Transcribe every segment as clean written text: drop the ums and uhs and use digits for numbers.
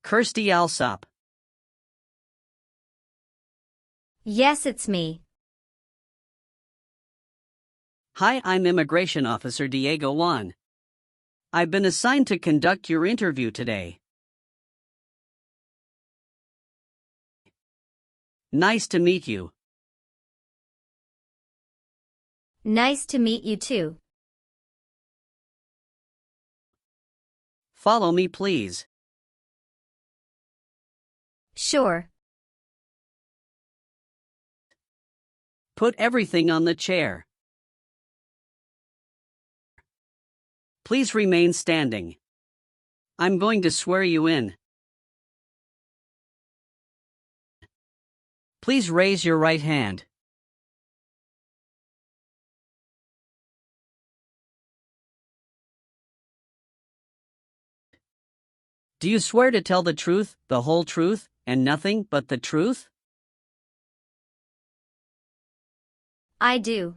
Kirsty Alsop. Yes, it's me. Hi, I'm Immigration Officer Diego Juan. I've been assigned to conduct your interview today. Nice to meet you. Nice to meet you too. Follow me, please. Sure. Put everything on the chair. Please remain standing. I'm going to swear you in. Please raise your right hand. Do you swear to tell the truth, the whole truth, and nothing but the truth? I do.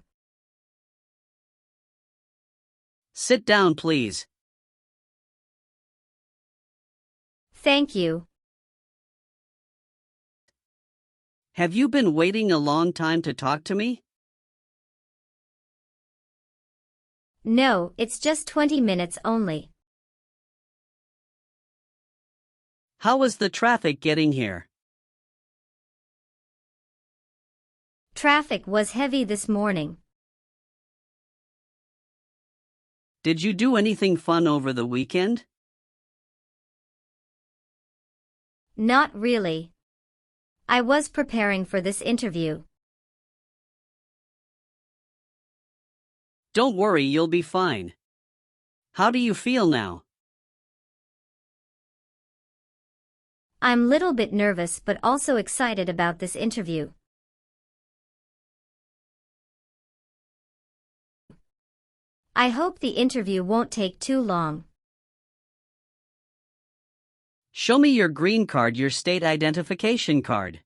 Sit down, please. Thank you. Have you been waiting a long time to talk to me? No, it's just 20 minutes only. How was the traffic getting here? Traffic was heavy this morning. Did you do anything fun over the weekend? Not really. I was preparing for this interview. Don't worry, you'll be fine. How do you feel now? I'm little bit nervous but also excited about this interview. I hope the interview won't take too long. Show me your green card, your state identification card.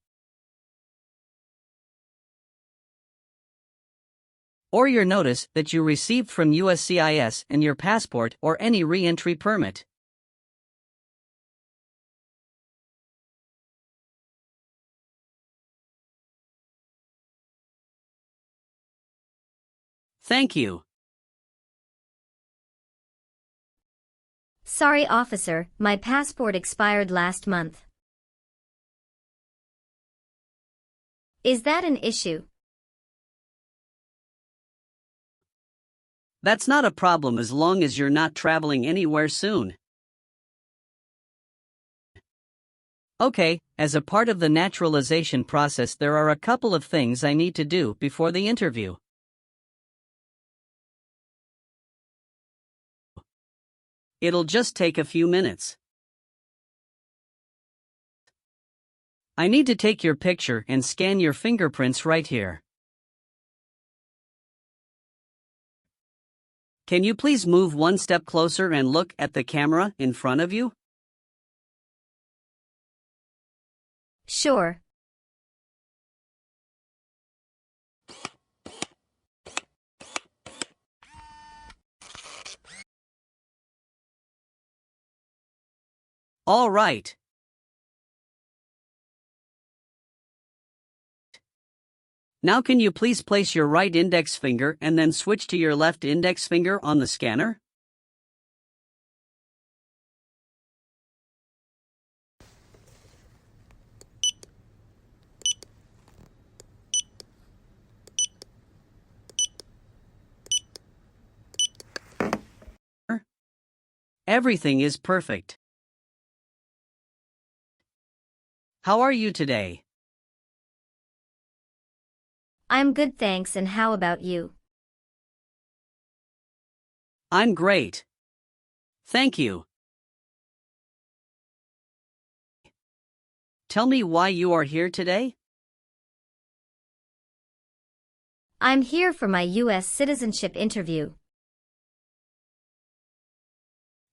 Or your notice that you received from USCIS and your passport or any re-entry permit. Thank you. Sorry, officer, my passport expired last month. Is that an issue? That's not a problem as long as you're not traveling anywhere soon. Okay, as a part of the naturalization process, there are a couple of things I need to do before the interview. It'll just take a few minutes. I need to take your picture and scan your fingerprints right here. Can you please move one step closer and look at the camera in front of you? Sure. All right. Now can you please place your right index finger and then switch to your left index finger on the scanner? Everything is perfect. How are you today? I'm good, thanks, and how about you? I'm great. Thank you. Tell me why you are here today? I'm here for my US citizenship interview.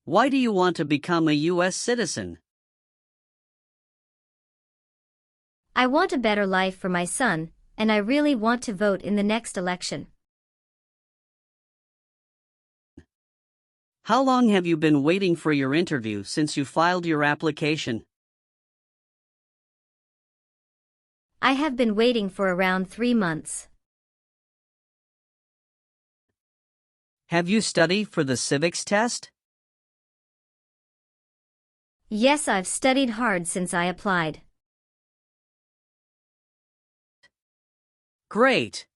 Why do you want to become a US citizen? I want a better life for my son, and I really want to vote in the next election. How long have you been waiting for your interview since you filed your application? I have been waiting for around 3 months. Have you studied for the civics test? Yes, I've studied hard since I applied. Great!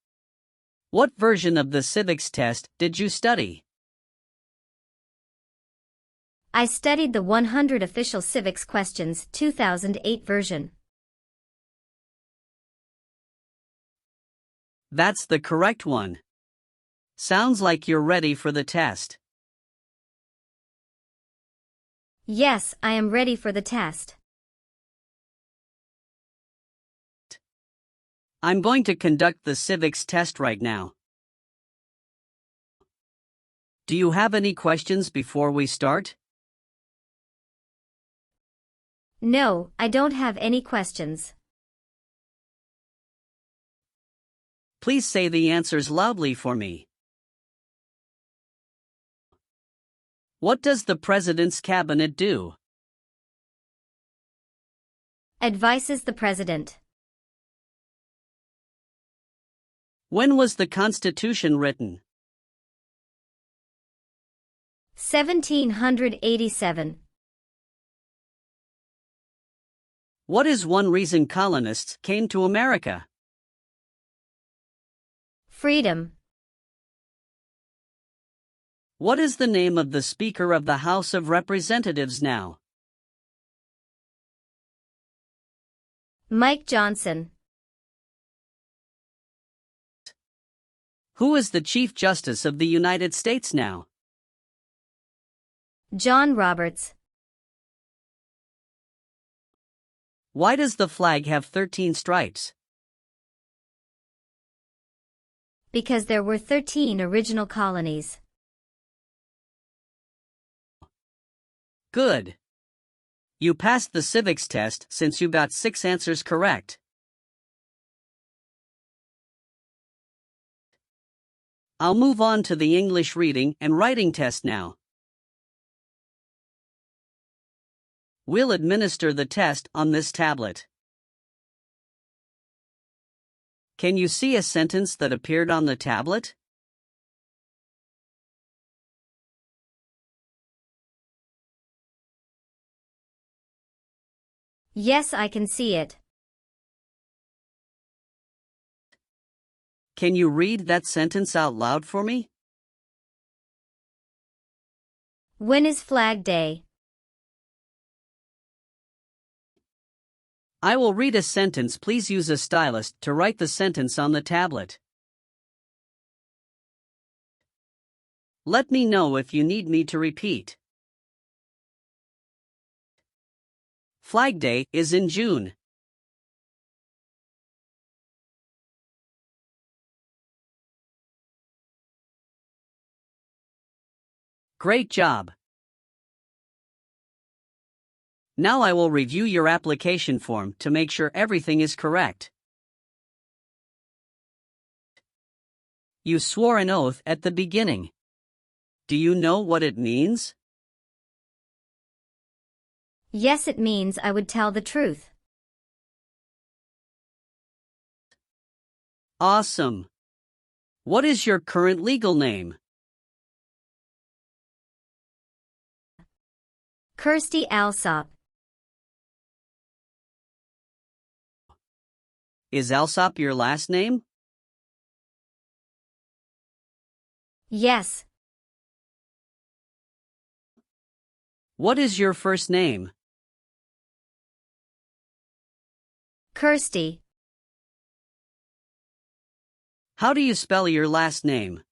What version of the civics test did you study? I studied the 100 Official Civics Questions 2008 version. That's the correct one. Sounds like you're ready for the test. Yes, I am ready for the test. I'm going to conduct the civics test right now. Do you have any questions before we start? No, I don't have any questions. Please say the answers loudly for me. What does the President's Cabinet do? Advises the President. When was the Constitution written? 1787. What is one reason colonists came to America? Freedom. What is the name of the Speaker of the House of Representatives now? Mike Johnson. Who is the Chief Justice of the United States now? John Roberts. Why does the flag have 13 stripes? Because there were 13 original colonies. Good. You passed the civics test since you got 6 answers correct. I'll move on to the English reading and writing test now. We'll administer the test on this tablet. Can you see a sentence that appeared on the tablet? Yes, I can see it. Can you read that sentence out loud for me? When is Flag Day? I will read a sentence. Please use a stylus to write the sentence on the tablet. Let me know if you need me to repeat. Flag Day is in June. Great job. Now I will review your application form to make sure everything is correct. You swore an oath at the beginning. Do you know what it means? Yes, it means I would tell the truth. Awesome. What is your current legal name? Kirsty Alsop. Is Alsop your last name? Yes. What is your first name? Kirsty. How do you spell your last name?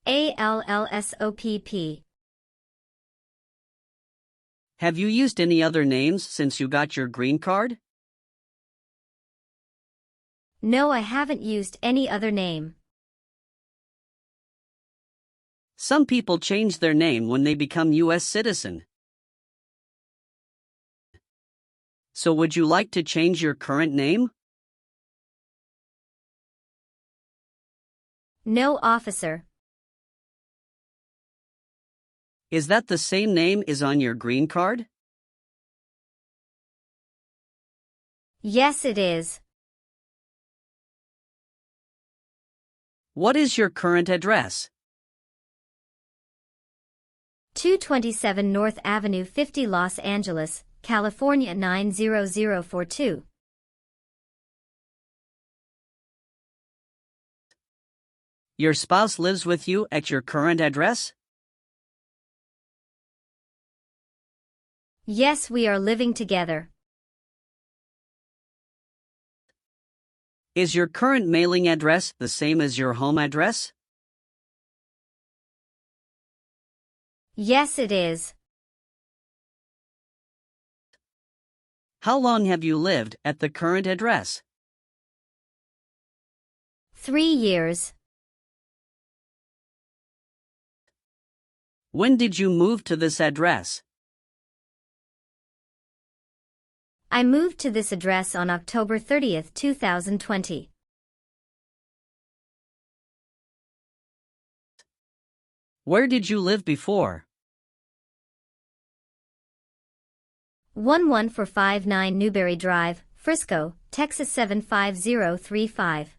Allsopp. Have you used any other names since you got your green card? No, I haven't used any other name. Some people change their name when they become US citizen. So would you like to change your current name? No, officer. Is that the same name as on your green card? Yes, it is. What is your current address? 227 North Avenue 50 Los Angeles, California 90042. Your spouse lives with you at your current address? Yes, we are living together. Is your current mailing address the same as your home address? Yes, it is. How long have you lived at the current address? 3 years. When did you move to this address? I moved to this address on October 30th, 2020. Where did you live before? 11459 Newberry Drive, Frisco, Texas 75035.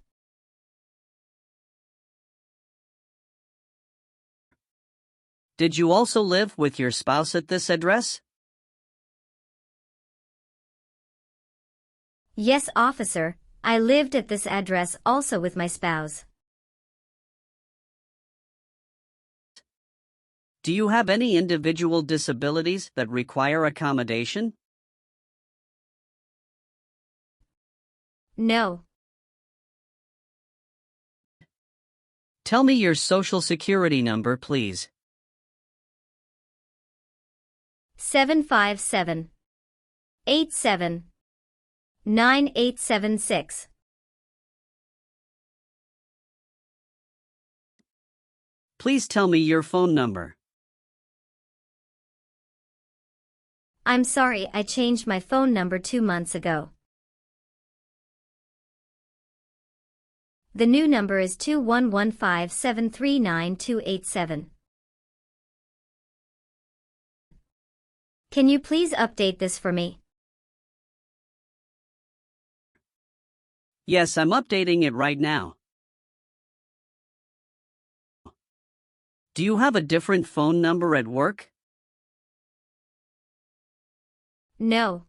Did you also live with your spouse at this address? Yes, officer, I lived at this address also with my spouse. Do you have any individual disabilities that require accommodation? No. Tell me your social security number, please. 757 87 9876. Please tell me your phone number. I'm sorry, I changed my phone number 2 months ago. The new number is 2115739287. Can you please update this for me? Yes, I'm updating it right now. Do you have a different phone number at work? No.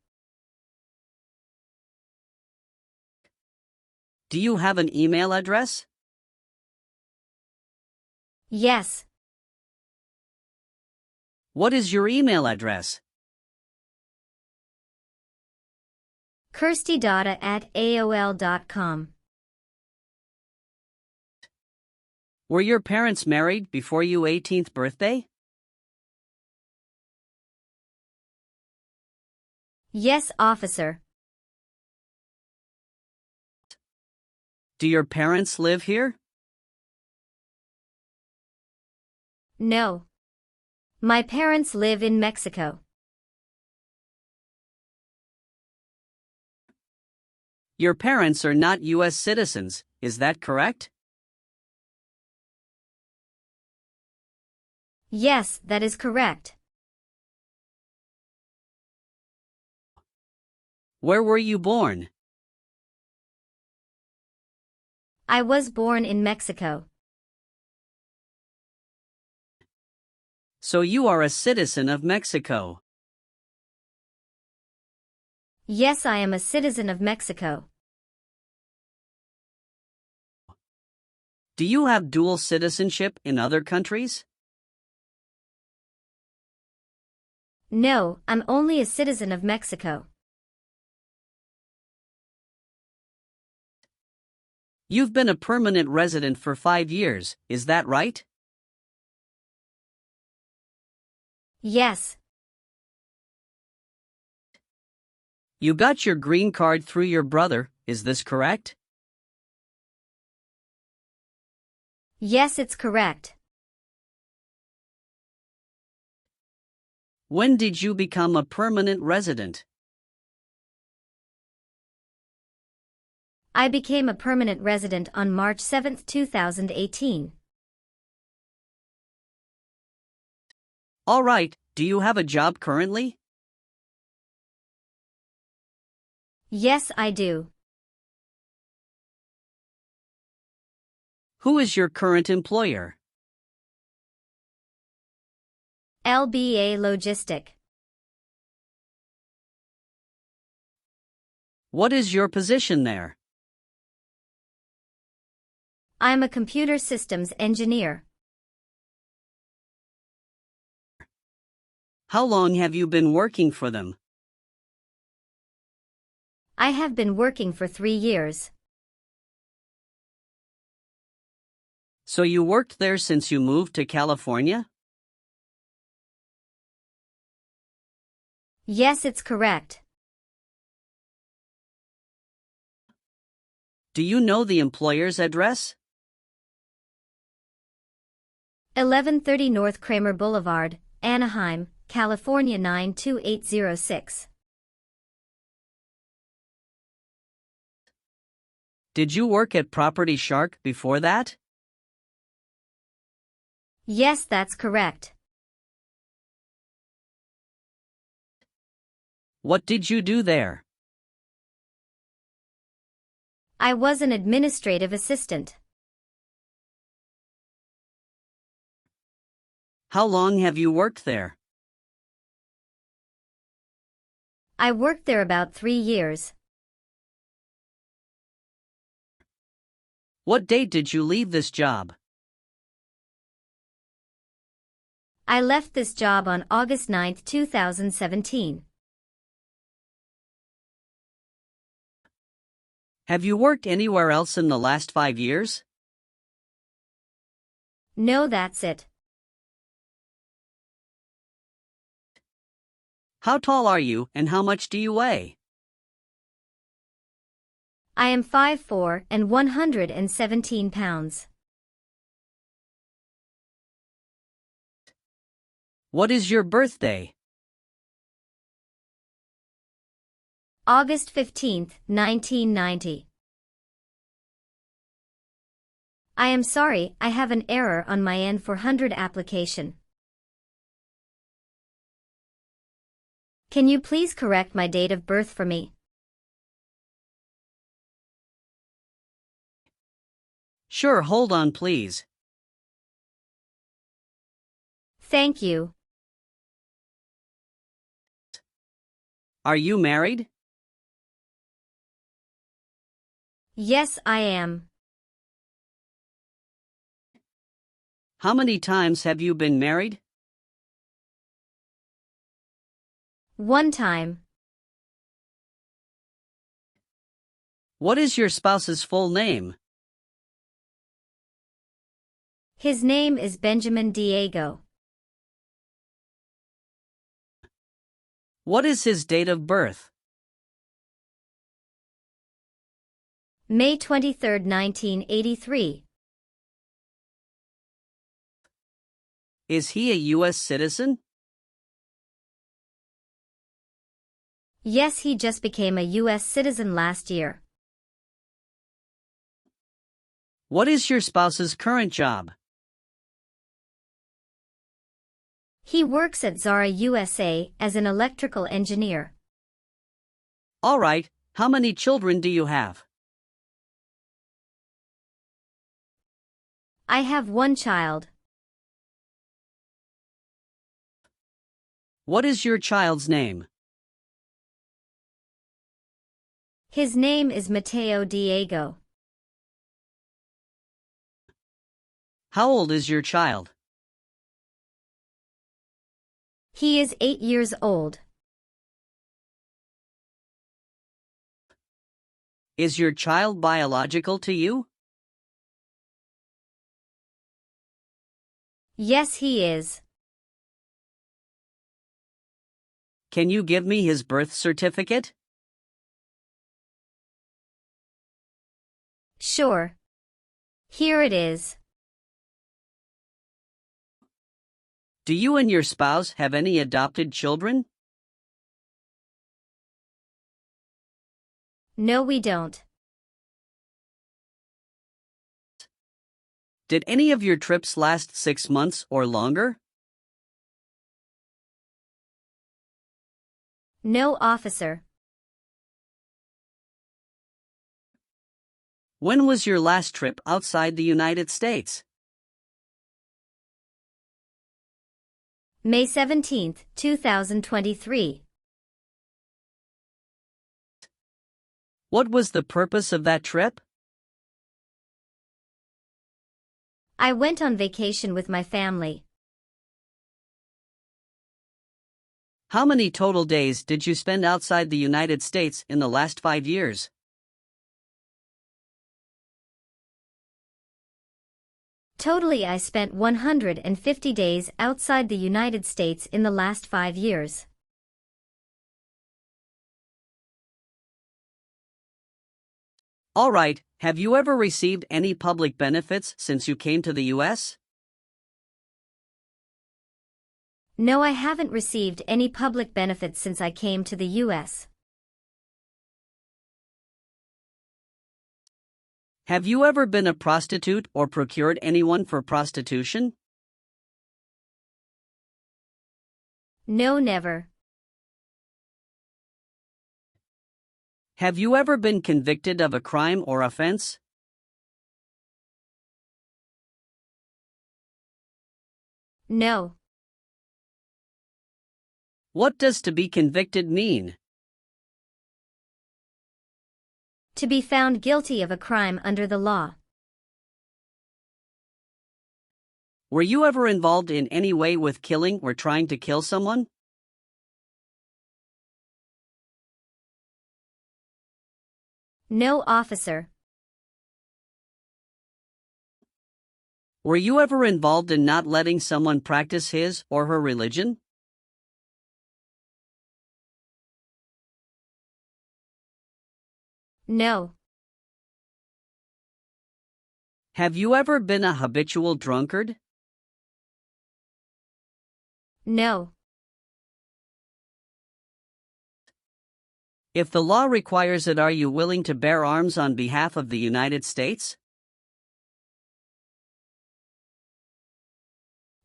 Do you have an email address? Yes. What is your email address? kirstydada@aol.com. Were your parents married before your 18th birthday? Yes, officer. Do your parents live here? No. My parents live in Mexico. Your parents are not US citizens, is that correct? Yes, that is correct. Where were you born? I was born in Mexico. So you are a citizen of Mexico. Yes, I am a citizen of Mexico. Do you have dual citizenship in other countries? No, I'm only a citizen of Mexico. You've been a permanent resident for 5 years, is that right? Yes. You got your green card through your brother, is this correct? Yes, it's correct. When did you become a permanent resident? I became a permanent resident on March 7, 2018. All right, do you have a job currently? Yes, I do. Who is your current employer? LBA Logistic. What is your position there? I'm a computer systems engineer. How long have you been working for them? I have been working for 3 years. So you worked there since you moved to California? Yes, it's correct. Do you know the employer's address? 1130 North Kramer Boulevard, Anaheim, California 92806. Did you work at Property Shark before that? Yes, that's correct. What did you do there? I was an administrative assistant. How long have you worked there? I worked there about 3 years. What date did you leave this job? I left this job on August 9, 2017. Have you worked anywhere else in the last 5 years? No, that's it. How tall are you and how much do you weigh? I am 5'4" and 117 pounds. What is your birthday? August 15, 1990. I am sorry, I have an error on my N400 application. Can you please correct my date of birth for me? Sure, hold on please. Thank you. Are you married? Yes, I am. How many times have you been married? 1 time. What is your spouse's full name? His name is Benjamin Diego. What is his date of birth? May 23, 1983. Is he a US citizen? Yes, he just became a US citizen last year. What is your spouse's current job? He works at Zara USA as an electrical engineer. All right, how many children do you have? I have 1 child. What is your child's name? His name is Mateo Diego. How old is your child? He is 8 years old. Is your child biological to you? Yes, he is. Can you give me his birth certificate? Sure. Here it is. Do you and your spouse have any adopted children? No, we don't. Did any of your trips last 6 months or longer? No, officer. When was your last trip outside the United States? May 17, 2023. What was the purpose of that trip? I went on vacation with my family. How many total days did you spend outside the United States in the last 5 years? Totally, I spent 150 days outside the United States in the last 5 years. All right, have you ever received any public benefits since you came to the US? No, I haven't received any public benefits since I came to the US. Have you ever been a prostitute or procured anyone for prostitution? No, never. Have you ever been convicted of a crime or offense? No. What does to be convicted mean? To be found guilty of a crime under the law. Were you ever involved in any way with killing or trying to kill someone? No, officer. Were you ever involved in not letting someone practice his or her religion? No. Have you ever been a habitual drunkard? No. If the law requires it, are you willing to bear arms on behalf of the United States?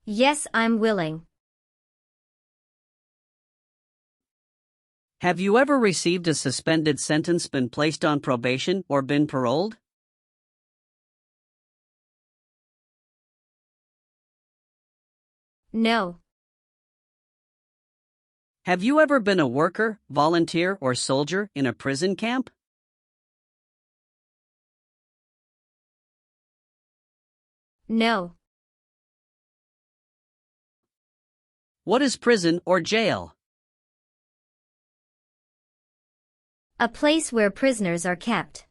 Yes, I'm willing. Have you ever received a suspended sentence, been placed on probation, or been paroled? No. Have you ever been a worker, volunteer, or soldier in a prison camp? No. What is prison or jail? A place where prisoners are kept.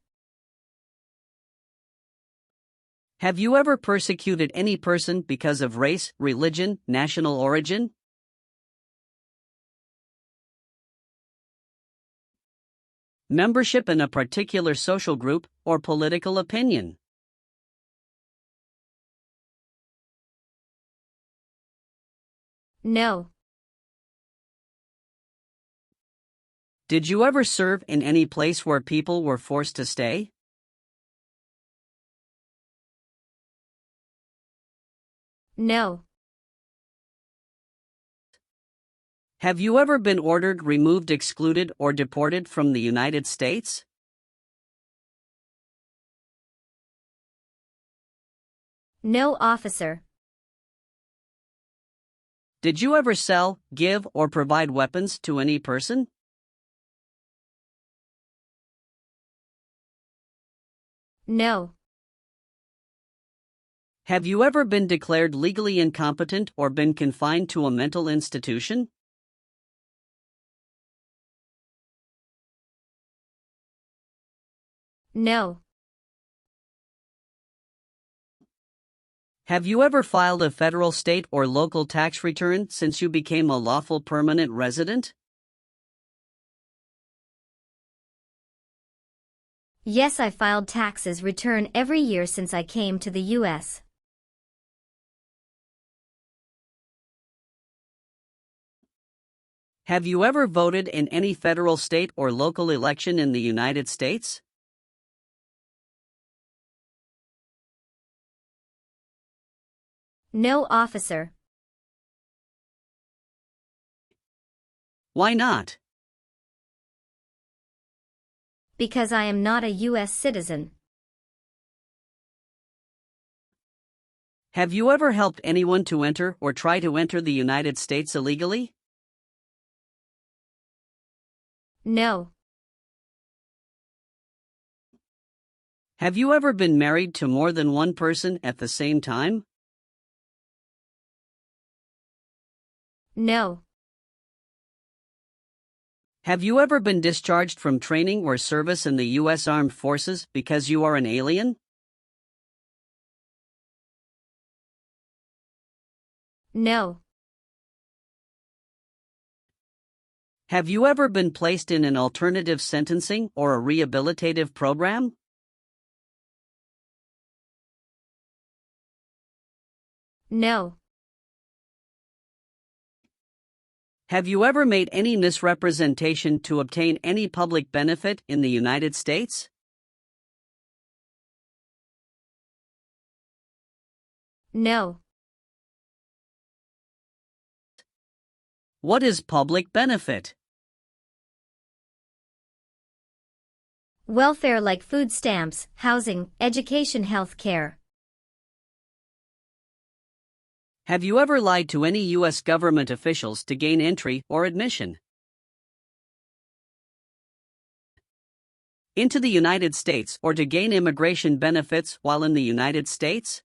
Have you ever persecuted any person because of race, religion, national origin? Membership in a particular social group, or political opinion? No. Did you ever serve in any place where people were forced to stay? No. Have you ever been ordered, removed, excluded, or deported from the United States? No, officer. Did you ever sell, give, or provide weapons to any person? No. Have you ever been declared legally incompetent or been confined to a mental institution? No. Have you ever filed a federal, state, or local tax return since you became a lawful permanent resident? Yes, I filed taxes return every year since I came to the US. Have you ever voted in any federal, state, or local election in the United States? No, officer. Why not? Because I am not a US citizen. Have you ever helped anyone to enter or try to enter the United States illegally? No. Have you ever been married to more than one person at the same time? No. Have you ever been discharged from training or service in the U.S. Armed Forces because you are an alien? No. Have you ever been placed in an alternative sentencing or a rehabilitative program? No. Have you ever made any misrepresentation to obtain any public benefit in the United States? No. What is public benefit? Welfare like food stamps, housing, education, health care. Have you ever lied to any U.S. government officials to gain entry or admission into the United States or to gain immigration benefits while in the United States?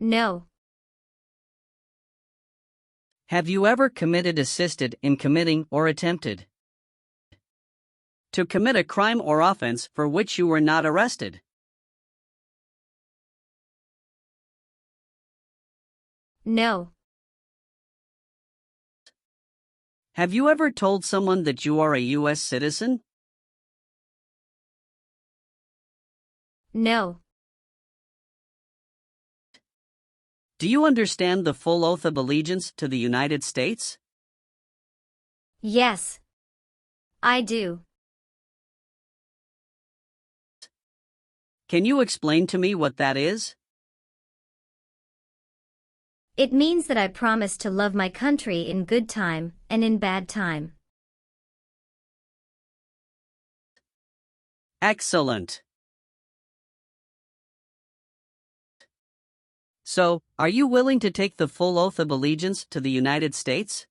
No. Have you ever assisted in committing or attempted to commit a crime or offense for which you were not arrested? No. Have you ever told someone that you are a U.S. citizen? No. Do you understand the full oath of allegiance to the United States? Yes. I do. Can you explain to me what that is? It means that I promise to love my country in good time and in bad time. Excellent. So, are you willing to take the full oath of allegiance to the United States?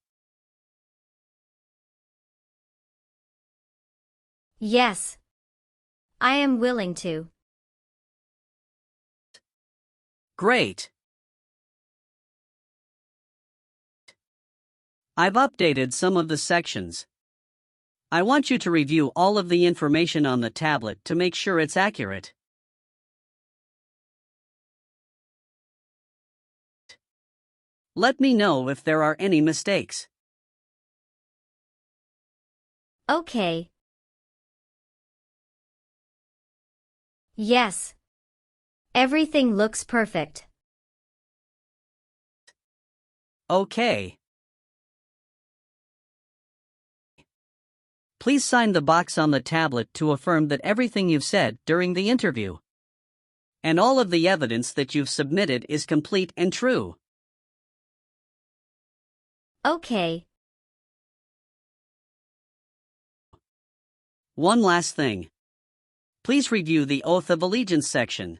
Yes. I am willing to. Great. I've updated some of the sections. I want you to review all of the information on the tablet to make sure it's accurate. Let me know if there are any mistakes. Okay. Yes. Everything looks perfect. Okay. Please sign the box on the tablet to affirm that everything you've said during the interview and all of the evidence that you've submitted is complete and true. Okay. One last thing. Please review the Oath of Allegiance section.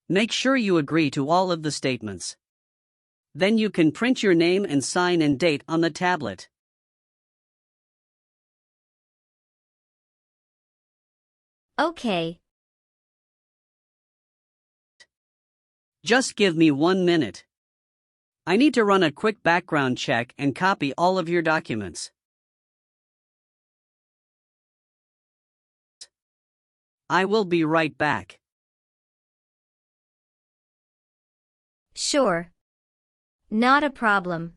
Make sure you agree to all of the statements. Then you can print your name and sign and date on the tablet. Okay. Just give me 1 minute. I need to run a quick background check and copy all of your documents. I will be right back. Sure. Not a problem.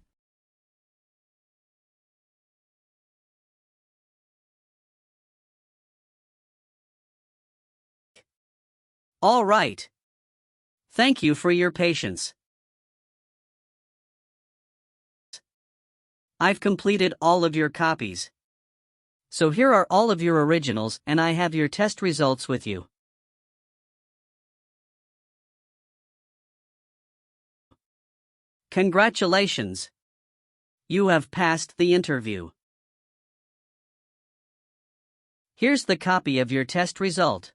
All right. Thank you for your patience. I've completed all of your copies. So here are all of your originals, and I have your test results with you. Congratulations! You have passed the interview. Here's the copy of your test result.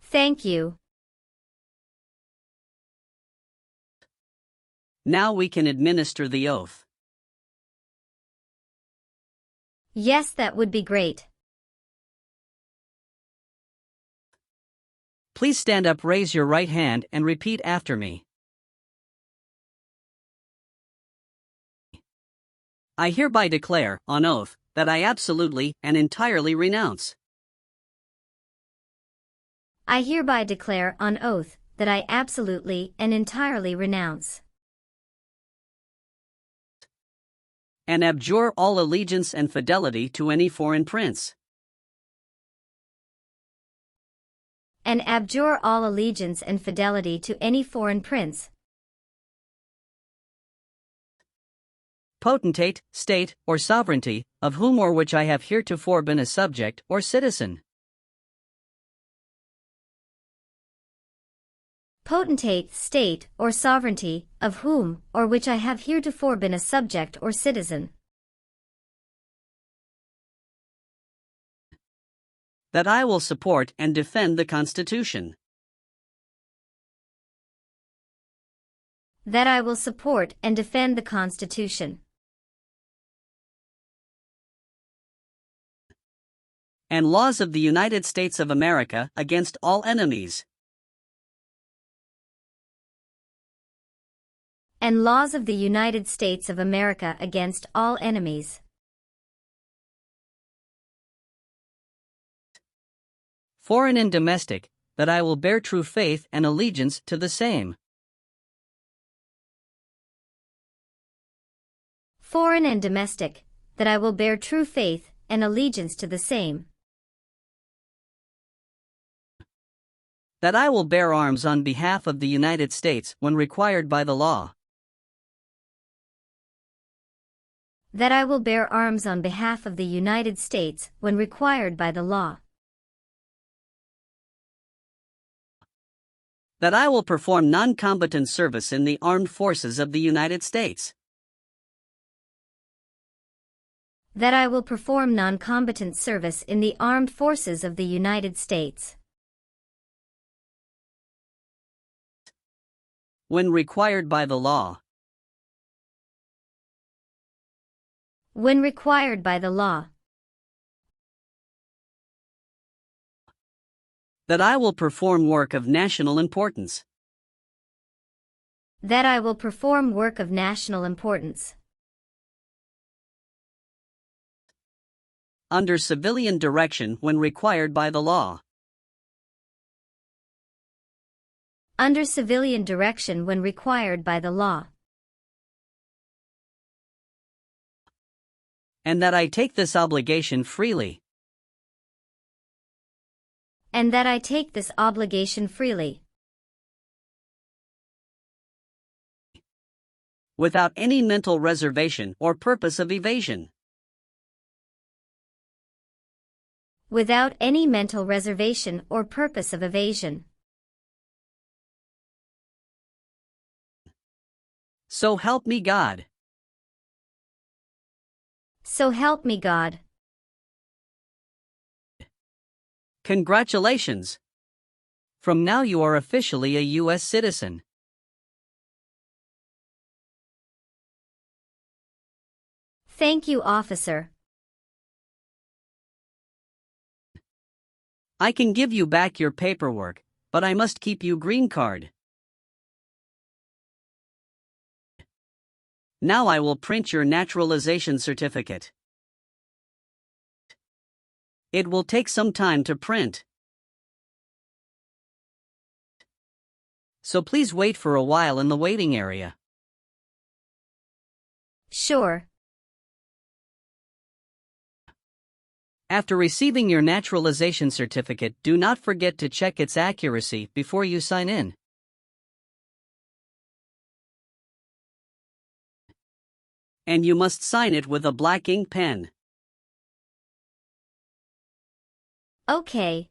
Thank you. Now we can administer the oath. Yes, that would be great. Please stand up, raise your right hand, and repeat after me. I hereby declare, on oath, that I absolutely and entirely renounce. I hereby declare on oath that I absolutely and entirely renounce And abjure all allegiance and fidelity to any foreign prince. and abjure all allegiance and fidelity to any foreign prince, potentate, state, or sovereignty, of whom or which I have heretofore been a subject or citizen. potentate, state, or sovereignty, of whom or which I have heretofore been a subject or citizen, That I will support and defend the Constitution. that I will support and defend the Constitution, And laws of the United States of America against all enemies. and laws of the United States of America against all enemies, Foreign and domestic, that I will bear true faith and allegiance to the same. foreign and domestic, that I will bear true faith and allegiance to the same, That I will bear arms on behalf of the United States when required by the law. that I will bear arms on behalf of the United States when required by the law, That I will perform non-combatant service in the armed forces of the United States. that I will perform non-combatant service in the armed forces of the United States, When required by the law. when required by the law, That I will perform work of national importance. that I will perform work of national importance, Under civilian direction when required by the law. under civilian direction when required by the law, And that I take this obligation freely. and that I take this obligation freely, Without any mental reservation or purpose of evasion. without any mental reservation or purpose of evasion. So help me God. So help me God. Congratulations! From now you are officially a US citizen. Thank you, officer. I can give you back your paperwork, but I must keep you green card. Now I will print your naturalization certificate. It will take some time to print. So please wait for a while in the waiting area. Sure. After receiving your naturalization certificate, do not forget to check its accuracy before you sign in. And you must sign it with a black ink pen. Okay.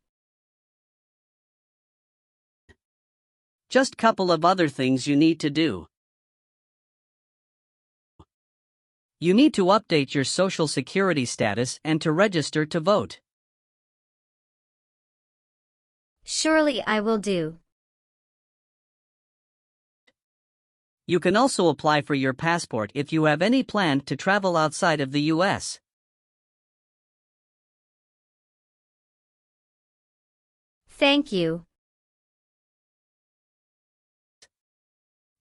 Just couple of other things you need to do. You need to update your social security status and to register to vote. Surely I will do. You can also apply for your passport if you have any plan to travel outside of the US. Thank you.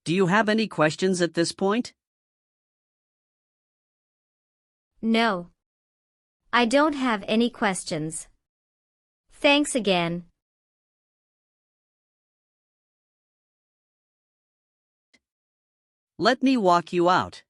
Do you have any questions at this point? No. I don't have any questions. Thanks again. Let me walk you out.